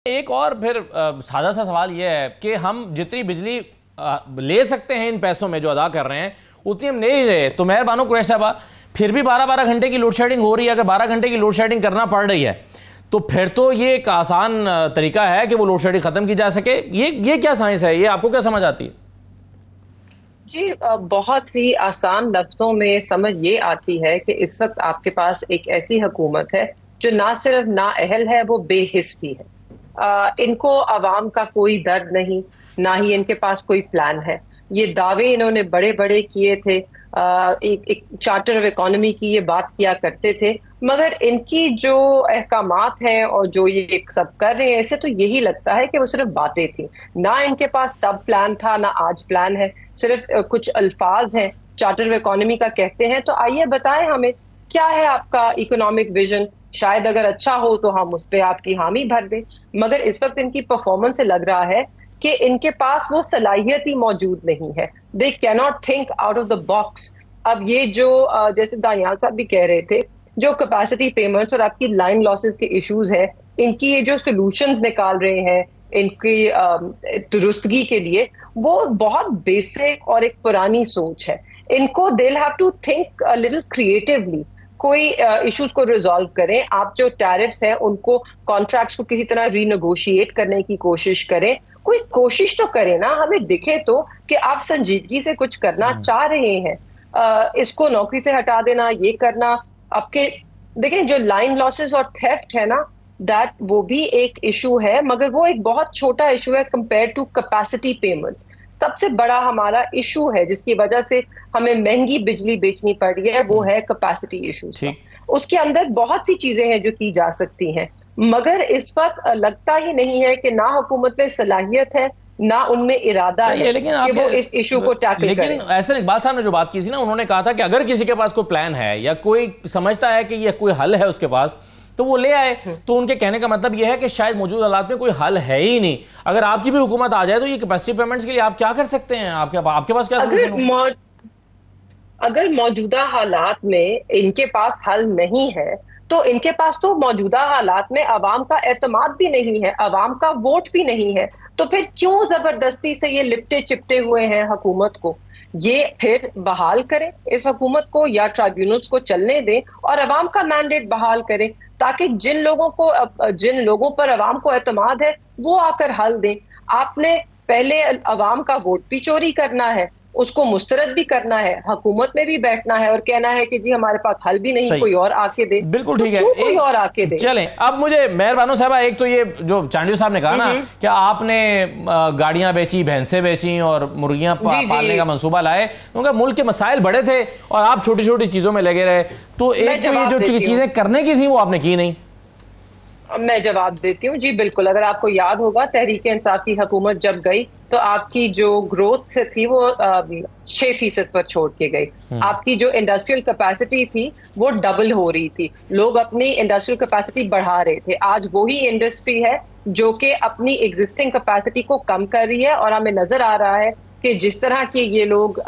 एक और फिर सादा सा सवाल यह है कि हम जितनी बिजली ले सकते हैं इन पैसों में जो अदा कर रहे हैं उतनी हम ले ही रहे। तो मैं बानो कुरैशी साहबा, फिर भी 12-12 घंटे की लोड शेडिंग हो रही है। अगर 12 घंटे की लोड शेडिंग करना पड़ रही है तो फिर तो ये एक आसान तरीका है कि वो लोड शेडिंग खत्म की जा सके। ये क्या साइंस है, ये आपको क्या समझ आती है? जी, बहुत ही आसान लफ्जों में समझ ये आती है कि इस वक्त आपके पास एक ऐसी हुकूमत है जो ना सिर्फ नाअहल है, वो बेहिस भी है। इनको आवाम का कोई दर्द नहीं, ना ही इनके पास कोई प्लान है। ये दावे इन्होंने बड़े बड़े किए थे, एक चार्टर ऑफ इकोनॉमी की ये बात किया करते थे, मगर इनकी जो अहकामात हैं और जो ये सब कर रहे हैं, इससे तो यही लगता है कि वो सिर्फ बातें थी। ना इनके पास तब प्लान था, ना आज प्लान है, सिर्फ कुछ अल्फाज हैं, चार्टर ऑफ इकोनॉमी का कहते हैं। तो आइए बताएं हमें, क्या है आपका इकोनॉमिक विजन? शायद अगर अच्छा हो तो हम उस पर आपकी हामी भर दें, मगर इस वक्त इनकी परफॉर्मेंस से लग रहा है कि इनके पास वो सलाहियत ही मौजूद नहीं है। They cannot think out of the box. अब ये जो जैसे दानियाल साहब भी कह रहे थे, जो कैपेसिटी पेमेंट्स और आपकी लाइन लॉसेस के इश्यूज है, इनकी ये जो सोल्यूशंस निकाल रहे हैं इनकी दुरुस्तगी के लिए, वो बहुत बेसिक और एक पुरानी सोच है। इनको they have to think a little creatively, कोई इश्यूज को रिजॉल्व करें। आप जो टैरिफ्स हैं उनको, कॉन्ट्रैक्ट्स को किसी तरह रीनेगोशिएट करने की कोशिश करें। कोई कोशिश तो करें ना, हमें दिखे तो कि आप संजीदगी से कुछ करना चाह रहे हैं। इसको नौकरी से हटा देना, ये करना आपके, देखें जो लाइन लॉसेस और थेफ्ट है ना, दैट वो भी एक इशू है, मगर वो एक बहुत छोटा इशू है कंपेयर टू कैपेसिटी पेमेंट्स। सबसे बड़ा हमारा इशू है जिसकी वजह से हमें महंगी बिजली बेचनी पड़ रही है, वो है कैपेसिटी इशूज। उसके अंदर बहुत सी चीजें हैं जो की जा सकती हैं, मगर इस वक्त लगता ही नहीं है कि ना हुकूमत में सलाहियत है, ना उनमें इरादा है लेकिन कि वो इस इशू को टैकल करें। लेकिन ऐसे इकबाल साहब ने जो बात की थी ना, उन्होंने कहा था कि अगर किसी के पास कोई प्लान है या कोई समझता है कि यह कोई हल है उसके पास, तो वो ले आए। तो उनके कहने का मतलब यह है कि शायद मौजूदा हालात में कोई हल है ही नहीं। अगर आपकी भी हुकूमत आ जाए तो ये कैपेसिटी पेमेंट्स के लिए आप क्या कर सकते हैं? आपके पास क्या अगर मौजूदा हालात में इनके पास हल नहीं है, तो इनके पास तो मौजूदा हालात में अवाम का एतमाद भी नहीं है, अवाम का वोट भी नहीं है। तो फिर क्यों जबरदस्ती से ये लिपटे चिपटे हुए हैं हुकूमत को? ये फिर बहाल करें इस हुकूमत को, या ट्राइब्यूनल्स को चलने दें और अवाम का मैंडेट बहाल करें, ताकि जिन लोगों पर अवाम को एतमाद है वो आकर हल दें। आपने पहले अवाम का वोट भी चोरी करना है, उसको मुस्तरद भी करना है, हुकूमत में भी बैठना है और कहना है कि जी हमारे पास हल भी नहीं, कोई और आके दे। बिल्कुल ठीक है, कोई और आके दे। चलें, अब मुझे मेहरबानो साहब, एक तो ये जो चांडियो साहब ने कहा ना कि आपने गाड़ियां बेची, भैंसें बेची और मुर्गियां पालने का मंसूबा लाए, क्योंकि मुल्क के मसाइल बड़े थे और आप छोटी छोटी चीजों में लगे रहे। तो एक तो ये जो चीजें करने की थी वो आपने की नहीं। मैं जवाब देती हूँ जी, बिल्कुल। अगर आपको याद होगा, तहरीक इंसाफ की हुकूमत जब गई तो आपकी जो ग्रोथ थी वो 6% पर छोड़ के गई। आपकी जो इंडस्ट्रियल कैपेसिटी थी वो डबल हो रही थी, लोग अपनी इंडस्ट्रियल कैपेसिटी बढ़ा रहे थे। आज वही इंडस्ट्री है जो कि अपनी एग्जिस्टिंग कैपेसिटी को कम कर रही है, और हमें नजर आ रहा है कि जिस तरह के ये लोग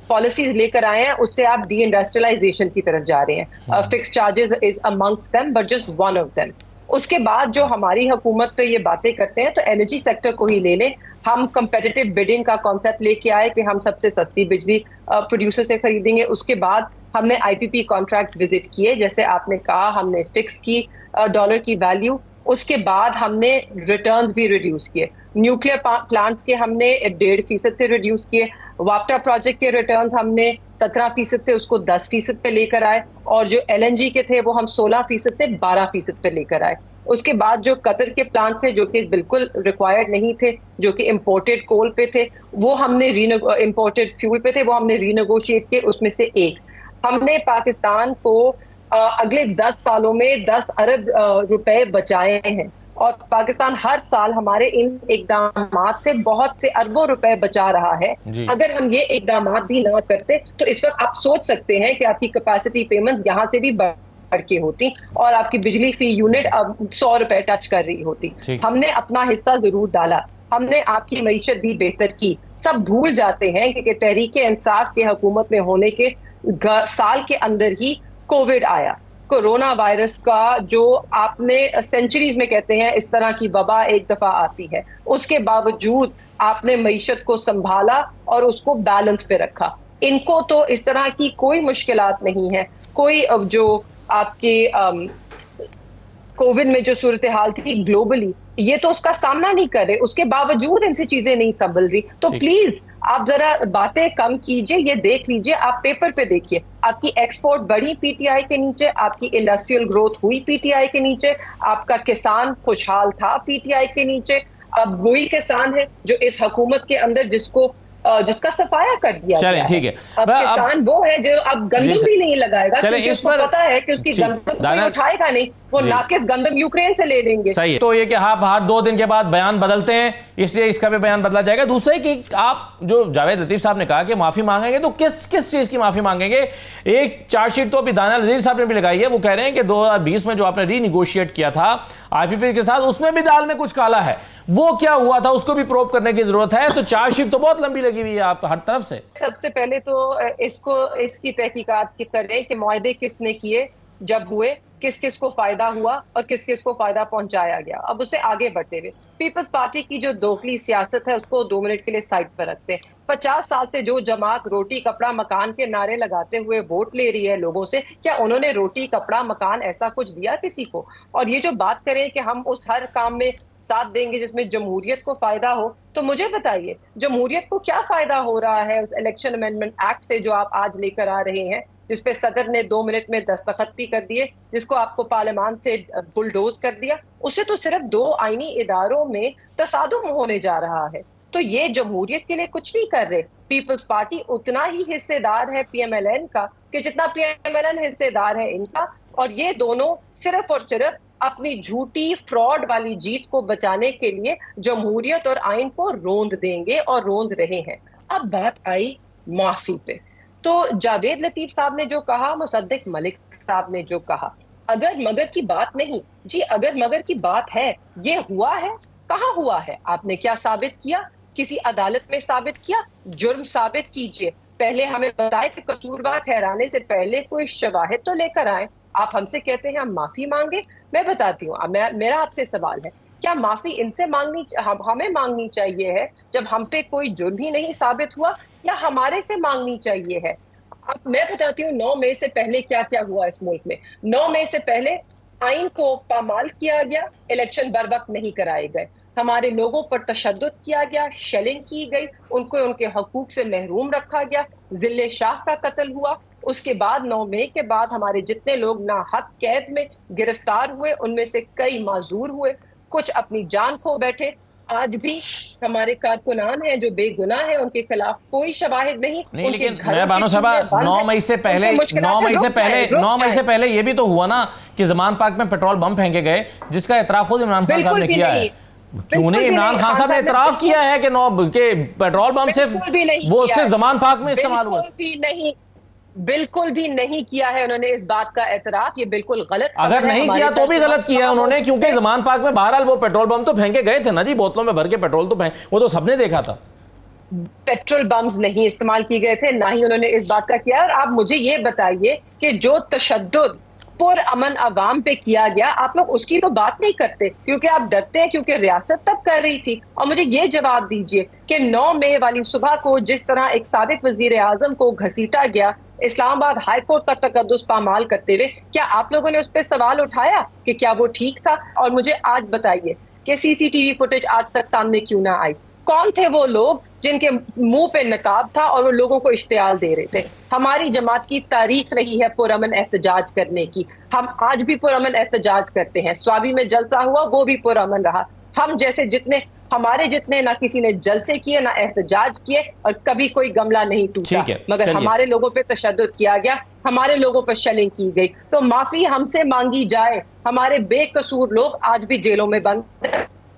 पॉलिसीज लेकर आए हैं, उससे आप डी इंडस्ट्रियलाइजेशन की तरफ जा रहे हैं। Fix charges is amongst them, but just one of them. उसके बाद जो हमारी हुकूमत पे ये बातें करते हैं, तो एनर्जी सेक्टर को ही ले लें। हम कंपेटिटिव बिडिंग का कॉन्सेप्ट लेके आए कि हम सबसे सस्ती बिजली प्रोड्यूसर से खरीदेंगे। उसके बाद हमने आईपीपी कॉन्ट्रैक्ट विजिट किए, जैसे आपने कहा, हमने फिक्स की डॉलर की वैल्यू। उसके बाद हमने रिटर्न्स भी रिड्यूस किए। न्यूक्लियर प्लांट्स के हमने 1.5% से रिड्यूस किए। वाप्टा प्रोजेक्ट के रिटर्न्स हमने 17% थे, उसको 10% पे लेकर आए, और जो एलएनजी के थे वो हम 16% से 12% पे लेकर आए। उसके बाद जो कतर के प्लांट थे, जो कि बिल्कुल रिक्वायर्ड नहीं थे, जो कि इंपोर्टेड कोल पे थे, वो हमने इंपोर्टेड फ्यूल पे थे, वो हमने रीनेगोशिएट किए। उसमें से एक हमने पाकिस्तान को अगले 10 सालों में 10 अरब रुपए बचाए हैं, और पाकिस्तान हर साल हमारे इन इकदामात से बहुत से अरबों रुपए बचा रहा है। अगर हम ये इकदामात भी ना करते तो इस वक्त आप सोच सकते हैं कि आपकी कैपेसिटी पेमेंट्स यहाँ से भी बढ़ के होती और आपकी बिजली फी यूनिट अब 100 रुपए टच कर रही होती। हमने अपना हिस्सा जरूर डाला, हमने आपकी मईशत भी बेहतर की। सब भूल जाते हैं कि तहरीक इंसाफ के हुकूमत में होने के साल के अंदर ही कोविड आया। कोरोना वायरस का जो आपने सेंचुरीज में कहते हैं इस तरह की वबा एक दफा आती है, उसके बावजूद आपने मईशत को संभाला और उसको बैलेंस पे रखा। इनको तो इस तरह की कोई मुश्किलात नहीं है, कोई जो आपकी कोविड में जो सूरत हाल थी ग्लोबली, ये तो उसका सामना नहीं कर रहे, उसके बावजूद इनसे चीजें नहीं संभल रही। तो प्लीज आप जरा बातें कम कीजिए, ये देख लीजिए, आप पेपर पे देखिए, आपकी एक्सपोर्ट बढ़ी पीटीआई के नीचे, आपकी इंडस्ट्रियल ग्रोथ हुई पीटीआई के नीचे, आपका किसान खुशहाल था पीटीआई के नीचे। अब वही किसान है जो इस हुकूमत के अंदर जिसका सफाया कर दिया चले, गया ठीक है। अब किसान वो है जो अब गंदम भी नहीं लगाएगा, क्योंकि उसको पता है कि उसकी गंदम कोई उठाएगा नहीं, वो नाकिस गंदम यूक्रेन से ले लेंगे। सही है। तो ये कि आप हर 2 दिन के बाद बयान बदलते हैं, इसलिए इसका भी बयान बदला जाएगा। दूसरा कि आप जो जावेद लतीफ साहब ने कहा कि माफी मांगेंगे, तो किस चीज की माफी मांगेंगे? एक चार्जशीट तो अभी दानिया नजीर साहब ने भी लगाई है, वो कह रहे हैं कि 2020 में जो आपने रीनिगोशिएट किया था आईपीपी के साथ, उसमें भी दाल में कुछ काला है, वो क्या हुआ था उसको भी प्रूव करने की जरूरत है। तो चार्जशीट तो बहुत लंबी लगी हुई है आप हर तरफ से। सबसे पहले तो इसकी तहकीकात करें कि मुआहदे किसने किए, जब हुए, किस किस को फायदा हुआ और किस किस को फायदा पहुंचाया गया। अब उससे आगे बढ़ते हुए पीपल्स पार्टी की जो दोखली सियासत है उसको 2 मिनट के लिए साइड पर रखते हैं। 50 साल से जो जमात रोटी कपड़ा मकान के नारे लगाते हुए वोट ले रही है लोगों से, क्या उन्होंने रोटी कपड़ा मकान ऐसा कुछ दिया किसी को? और ये जो बात करें कि हम उस हर काम में साथ देंगे जिसमें जमहूरियत को फायदा हो, तो मुझे बताइए जमहूरियत को क्या फायदा हो रहा है उस इलेक्शन अमेंडमेंट एक्ट से जो आप आज लेकर आ रहे हैं, जिसपे सदर ने 2 मिनट में दस्तखत भी कर दिए, जिसको आपको पार्लियामान से बुलडोज कर दिया। उससे तो सिर्फ 2 आईनी इदारों में तसादुम होने जा रहा है। तो ये जमहूरियत के लिए कुछ नहीं कर रहे। पीपल्स पार्टी उतना ही हिस्सेदार है पीएमएलएन का कि जितना पीएमएलएन हिस्सेदार है इनका, और ये दोनों सिर्फ और सिर्फ अपनी झूठी फ्रॉड वाली जीत को बचाने के लिए जमहूरियत और आइन को रोंद देंगे और रोंद रहे हैं। अब बात आई माफी पे, तो जावेद लतीफ साहब ने जो कहा, मुसद्दिक मलिक साहब ने जो कहा, अगर मगर की बात नहीं जी, अगर मगर की बात है, ये हुआ है, कहाँ हुआ है? आपने क्या साबित किया? किसी अदालत में साबित किया? जुर्म साबित कीजिए, पहले हमें बताए कि कसूरवार ठहराने से पहले कोई शवाहिद तो लेकर आए। आप हमसे कहते हैं हम माफी मांगे। मैं बताती हूँ, मेरा आपसे सवाल है, क्या माफी इनसे हमें मांगनी चाहिए है जब हम पे कोई जुर्म ही नहीं साबित हुआ, या हमारे से मांगनी चाहिए है? अब मैं बताती हूँ 9 मई से पहले क्या क्या हुआ इस मुल्क में। 9 मई से पहले आइन को पामाल किया गया, इलेक्शन बर वक्त नहीं कराए गए, हमारे लोगों पर तशद्दुद किया गया, शेलिंग की गई, उनको उनके हकूक से महरूम रखा गया, जिले शाह का कत्ल हुआ। उसके बाद 9 मई के बाद हमारे जितने लोग नाहक कैद में गिरफ्तार हुए, उनमें से कई माजूर हुए, कुछ अपनी जान खो बैठे। आज भी हमारे कारकुनान हैं जो बेगुनाह हैं, उनके खिलाफ कोई शवाहिद नहीं। लेकिन बानो साहब 9 मई से पहले ये भी तो हुआ ना कि जमान पार्क में पेट्रोल बम फेंके गए, जिसका एतराफ खुद इमरान खान साहब ने किया है। क्यों नहीं? इमरान खान साहब ने एतराफ किया है कि पेट्रोल बम सिर्फ जमान पार्क में इस्तेमाल हुआ। बिल्कुल भी नहीं किया है उन्होंने इस बात का एतराफ, ये बिल्कुल गलत। अगर नहीं किया तो भी गलत किया है उन्होंने, क्योंकि जमान पार्क में बहरहाल वो पेट्रोल बम तो फेंके गए थे ना जी, बोतलों में भर के पेट्रोल तो वो तो सबने देखा था। पेट्रोल बम्स नहीं इस्तेमाल किए गए थे, ना ही उन्होंने इस बात का किया। और आप मुझे ये बताइए कि जो तशद्दुद पुरअमन अवाम पे किया गया, आप लोग उसकी तो बात नहीं करते, क्योंकि आप डरते हैं, क्योंकि रियासत तब कर रही थी। और मुझे ये जवाब दीजिए कि 9 मई वाली सुबह को जिस तरह एक साबिक वजीर आजम को घसीटा गया इस्लामाबाद हाई कोर्ट का तकद्दुस पामाल करते हुए, क्या आप लोगों ने उस पर सवाल उठाया कि क्या वो ठीक था? और मुझे आज बताइए कि सीसीटीवी फुटेज आज तक सामने क्यों ना आई? कौन थे वो लोग जिनके मुंह पे नकाब था और वो लोगों को इश्तियाल दे रहे थे? हमारी जमात की तारीख रही है पुरअमन एहतजाज करने की, हम आज भी पुरअमन एहतजाज करते हैं। स्वाबी में जलसा हुआ, वो भी पुरअमन रहा। हम जैसे हमारे जितने ना किसी ने जलसे किए ना एहतजाज किए, और कभी कोई गमला नहीं टूटा, मगर हमारे लोगों पे तशद्दुद किया गया, हमारे लोगों पर शेलिंग की गई। तो माफी हमसे मांगी जाए, हमारे बेकसूर लोग आज भी जेलों में बंद।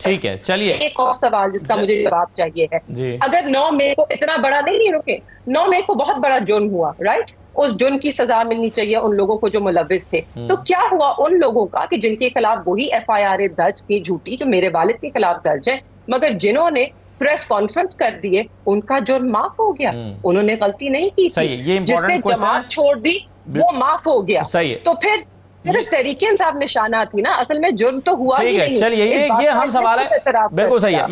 ठीक है, चलिए एक और सवाल जिसका मुझे जवाब चाहिए है, अगर 9 मई को इतना बड़ा नहीं रुके, 9 मई को बहुत बड़ा जुर्म हुआ, राइट? उस जुर्म की सजा मिलनी चाहिए उन लोगों को जो मुलव्विस थे। तो क्या हुआ उन लोगों का कि जिनके खिलाफ वही FIR दर्ज की झूठी जो मेरे वालिद के खिलाफ दर्ज है, मगर जिन्होंने प्रेस कॉन्फ्रेंस कर दिए उनका जुर्म माफ हो गया? उन्होंने गलती नहीं की थी, जिसने जमात छोड़ दी वो माफ हो गया। तो फिर सिर्फ तहरीक इंसाफ निशाना थी ना, असल में जुर्म तो हुआ ही ठीक है, नहीं। चलिए ये हम सवाल है, बिल्कुल सही है।